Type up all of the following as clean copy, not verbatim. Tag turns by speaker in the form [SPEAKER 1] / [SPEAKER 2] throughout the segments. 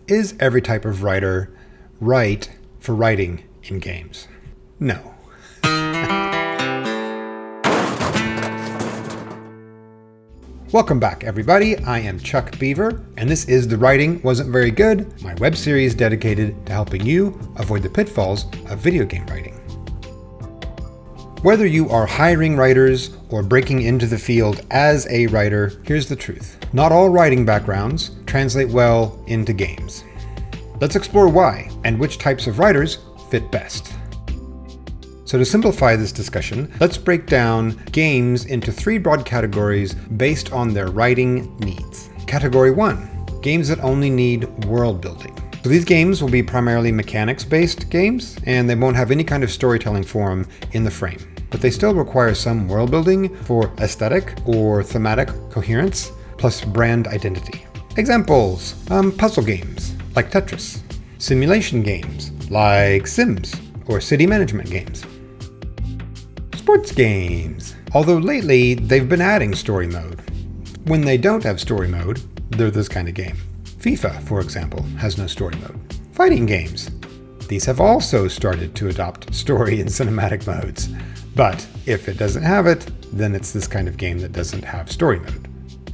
[SPEAKER 1] Is every type of writer right for writing in games? No. Welcome back, everybody. I am Chuck Beaver, and this is The Writing Wasn't Very Good, my web series dedicated to helping you avoid the pitfalls of video game writing. Whether you are hiring writers or breaking into the field as a writer, here's the truth. Not all writing backgrounds translate well into games. Let's explore why and which types of writers fit best. So to simplify this discussion, let's break down games into 3 broad categories based on their writing needs. Category 1, games that only need world building. So these games will be primarily mechanics-based games, and they won't have any kind of storytelling form in the frame. But they still require some world building for aesthetic or thematic coherence, plus brand identity. Examples, puzzle games like Tetris, simulation games like Sims, or city management games. Sports games, although lately they've been adding story mode. When they don't have story mode, they're this kind of game. FIFA, for example, has no story mode. Fighting games. These have also started to adopt story and cinematic modes. But if it doesn't have it, then it's this kind of game that doesn't have story mode.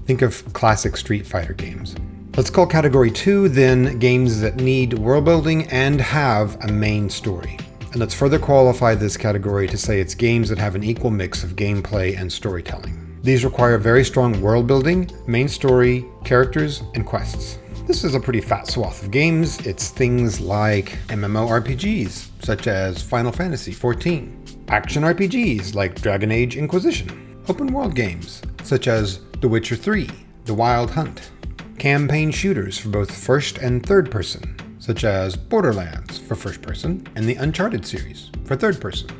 [SPEAKER 1] Think of classic Street Fighter games. Let's call category 2 then games that need world building and have a main story. And let's further qualify this category to say it's games that have an equal mix of gameplay and storytelling. These require very strong world building, main story, characters, and quests. This is a pretty fat swath of games. It's things like MMORPGs, such as Final Fantasy XIV, action RPGs like Dragon Age Inquisition, open world games, such as The Witcher 3, The Wild Hunt, campaign shooters for both first and third person, such as Borderlands for first person, and the Uncharted series for third person.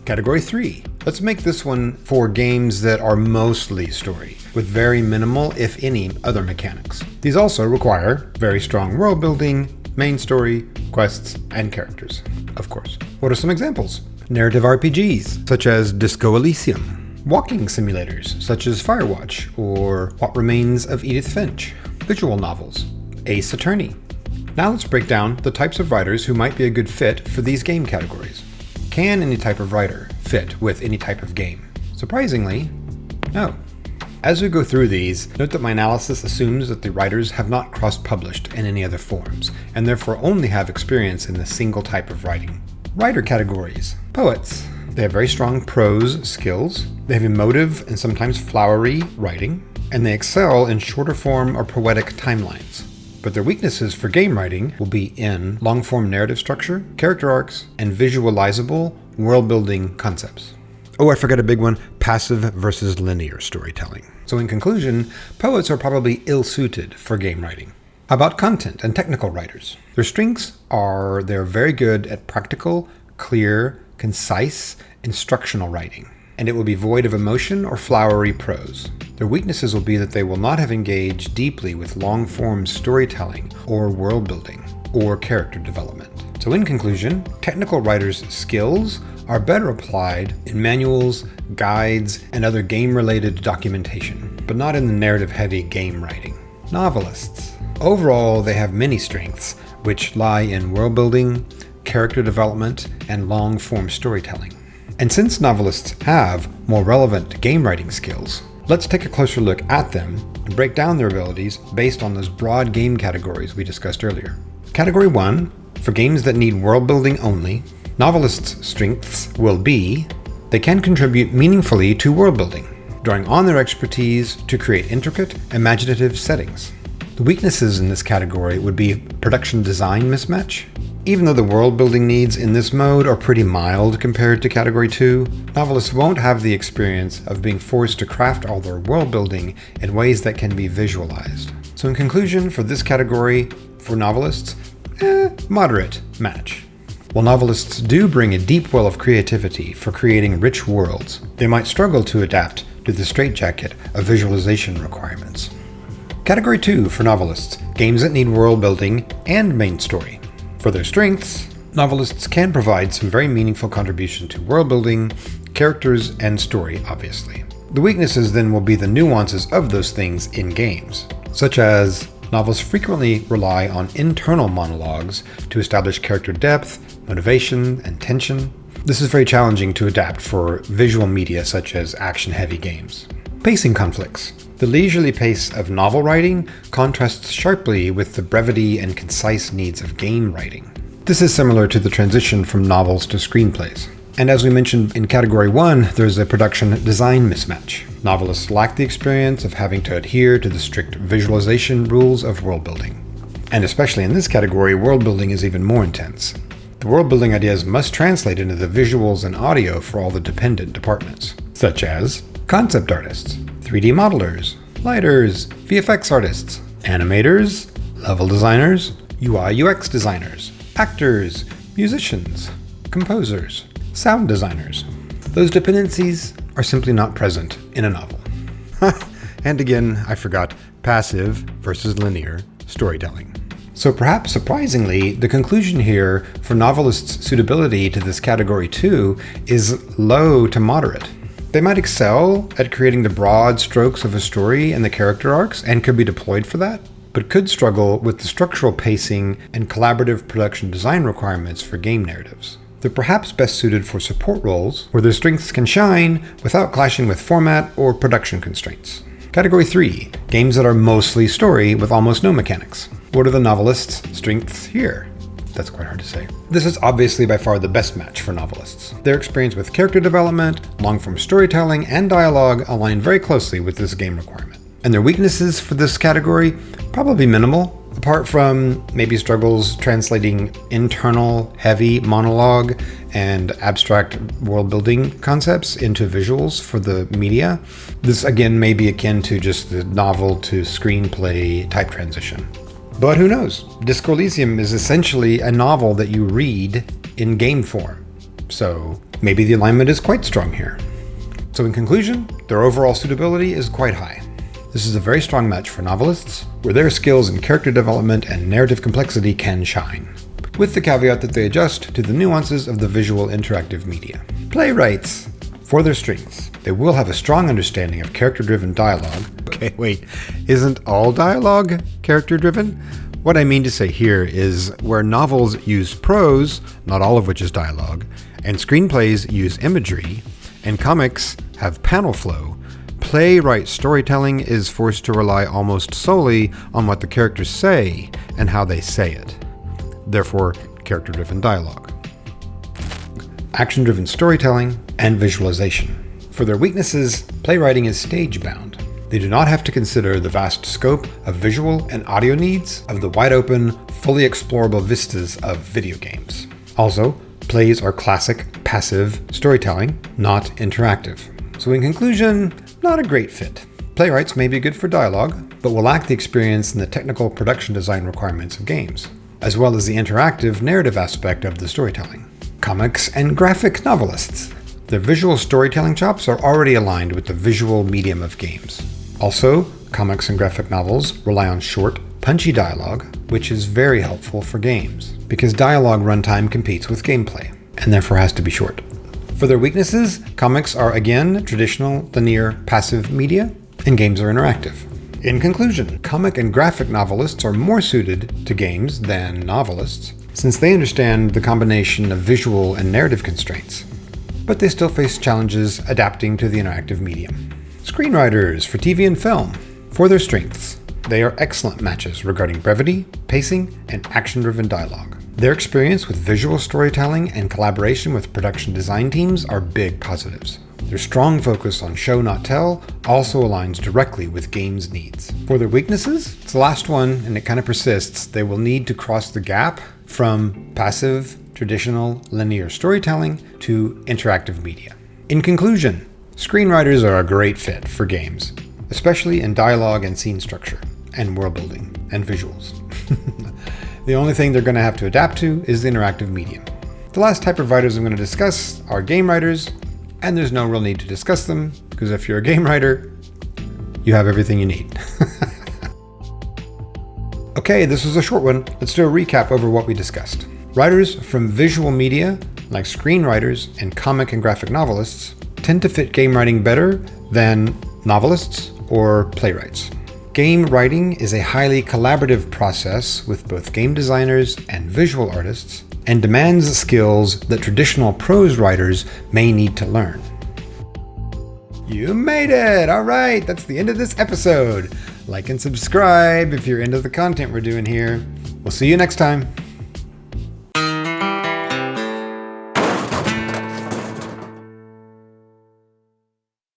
[SPEAKER 1] Category 3. Let's make this one for games that are mostly story, with very minimal, if any, other mechanics. These also require very strong world building, main story, quests, and characters, of course. What are some examples? Narrative RPGs, such as Disco Elysium. Walking simulators, such as Firewatch, or What Remains of Edith Finch. Visual novels, Ace Attorney. Now let's break down the types of writers who might be a good fit for these game categories. Can any type of writer fit with any type of game? Surprisingly, no. As we go through these, note that my analysis assumes that the writers have not cross-published in any other forms, and therefore only have experience in the single type of writing. Writer categories. Poets. They have very strong prose skills, they have emotive and sometimes flowery writing, and they excel in shorter form or poetic timelines. But their weaknesses for game writing will be in long-form narrative structure, character arcs, and visualizable world-building concepts. Oh, I forgot a big one, passive versus linear storytelling. So in conclusion, poets are probably ill-suited for game writing. How about content and technical writers? Their strengths are they're very good at practical, clear, concise, instructional writing, and it will be void of emotion or flowery prose. Their weaknesses will be that they will not have engaged deeply with long-form storytelling or world building or character development. So in conclusion, technical writers' skills are better applied in manuals, guides, and other game-related documentation, but not in the narrative-heavy game writing. Novelists. Overall, they have many strengths, which lie in world building, character development, and long-form storytelling. And since novelists have more relevant game writing skills, let's take a closer look at them and break down their abilities based on those broad game categories we discussed earlier. Category 1, for games that need world building only, novelists' strengths will be they can contribute meaningfully to world building, drawing on their expertise to create intricate, imaginative settings. The weaknesses in this category would be production design mismatch. Even though the world building needs in this mode are pretty mild compared to Category 2, novelists won't have the experience of being forced to craft all their world building in ways that can be visualized. So in conclusion, for this category, for novelists, moderate match. While novelists do bring a deep well of creativity for creating rich worlds, they might struggle to adapt to the straitjacket of visualization requirements. Category 2 for novelists, games that need world building and main story. For their strengths, novelists can provide some very meaningful contribution to world building, characters, and story, obviously. The weaknesses then will be the nuances of those things in games, such as Novels frequently rely on internal monologues to establish character depth, motivation, and tension. This is very challenging to adapt for visual media such as action-heavy games. Pacing conflicts. The leisurely pace of novel writing contrasts sharply with the brevity and concise needs of game writing. This is similar to the transition from novels to screenplays. And as we mentioned in Category 1, there's a production design mismatch. Novelists lack the experience of having to adhere to the strict visualization rules of worldbuilding. And especially in this category, worldbuilding is even more intense. The worldbuilding ideas must translate into the visuals and audio for all the dependent departments, such as concept artists, 3D modelers, lighters, VFX artists, animators, level designers, UI UX designers, actors, musicians, composers, sound designers. Those dependencies are simply not present in a novel. And again, I forgot passive versus linear storytelling. So perhaps surprisingly, the conclusion here for novelists' suitability to this category 2 is low to moderate. They might excel at creating the broad strokes of a story and the character arcs and could be deployed for that, but could struggle with the structural pacing and collaborative production design requirements for game narratives. They're perhaps best suited for support roles where their strengths can shine without clashing with format or production constraints. Category 3, games that are mostly story with almost no mechanics. What are the novelist's strengths here? That's quite hard to say. This is obviously by far the best match for novelists. Their experience with character development, long-form storytelling, and dialogue align very closely with this game requirement. And their weaknesses for this category, probably minimal, apart from maybe struggles translating internal, heavy monologue and abstract world-building concepts into visuals for the media. This again may be akin to just the novel to screenplay type transition. But who knows? Disco Elysium is essentially a novel that you read in game form. So maybe the alignment is quite strong here. So in conclusion, their overall suitability is quite high. This is a very strong match for novelists, where their skills in character development and narrative complexity can shine, with the caveat that they adjust to the nuances of the visual interactive media. Playwrights. For their strengths, they will have a strong understanding of character-driven dialogue. Okay, wait, isn't all dialogue character-driven? What I mean to say here is where novels use prose, not all of which is dialogue, and screenplays use imagery, and comics have panel flow, playwright storytelling is forced to rely almost solely on what the characters say and how they say it. Therefore, character-driven dialogue. Action-driven storytelling, and visualization. For their weaknesses, playwriting is stage-bound. They do not have to consider the vast scope of visual and audio needs of the wide-open, fully explorable vistas of video games. Also, plays are classic, passive storytelling, not interactive. So in conclusion, not a great fit. Playwrights may be good for dialogue, but will lack the experience in the technical production design requirements of games, as well as the interactive narrative aspect of the storytelling. Comics and graphic novelists. Their visual storytelling chops are already aligned with the visual medium of games. Also, comics and graphic novels rely on short, punchy dialogue, which is very helpful for games, because dialogue runtime competes with gameplay, and therefore has to be short. For their weaknesses, comics are again traditional, linear, passive media, and games are interactive. In conclusion, comic and graphic novelists are more suited to games than novelists, since they understand the combination of visual and narrative constraints, but they still face challenges adapting to the interactive medium. Screenwriters for TV and film. For their strengths, they are excellent matches regarding brevity, pacing, and action-driven dialogue. Their experience with visual storytelling and collaboration with production design teams are big positives. Their strong focus on show not tell also aligns directly with games' needs. For their weaknesses, it's the last one, and it kind of persists. They will need to cross the gap from passive, traditional, linear storytelling to interactive media. In conclusion, screenwriters are a great fit for games, especially in dialogue and scene structure, and world building, and visuals. The only thing they're going to have to adapt to is the interactive medium. The last type of writers I'm going to discuss are game writers, and there's no real need to discuss them, because if you're a game writer, you have everything you need. Okay, this was a short one. Let's do a recap over what we discussed. Writers from visual media, like screenwriters and comic and graphic novelists, tend to fit game writing better than novelists or playwrights. Game writing is a highly collaborative process with both game designers and visual artists, and demands skills that traditional prose writers may need to learn. You made it! Alright, that's the end of this episode. Like and subscribe if you're into the content we're doing here. We'll see you next time.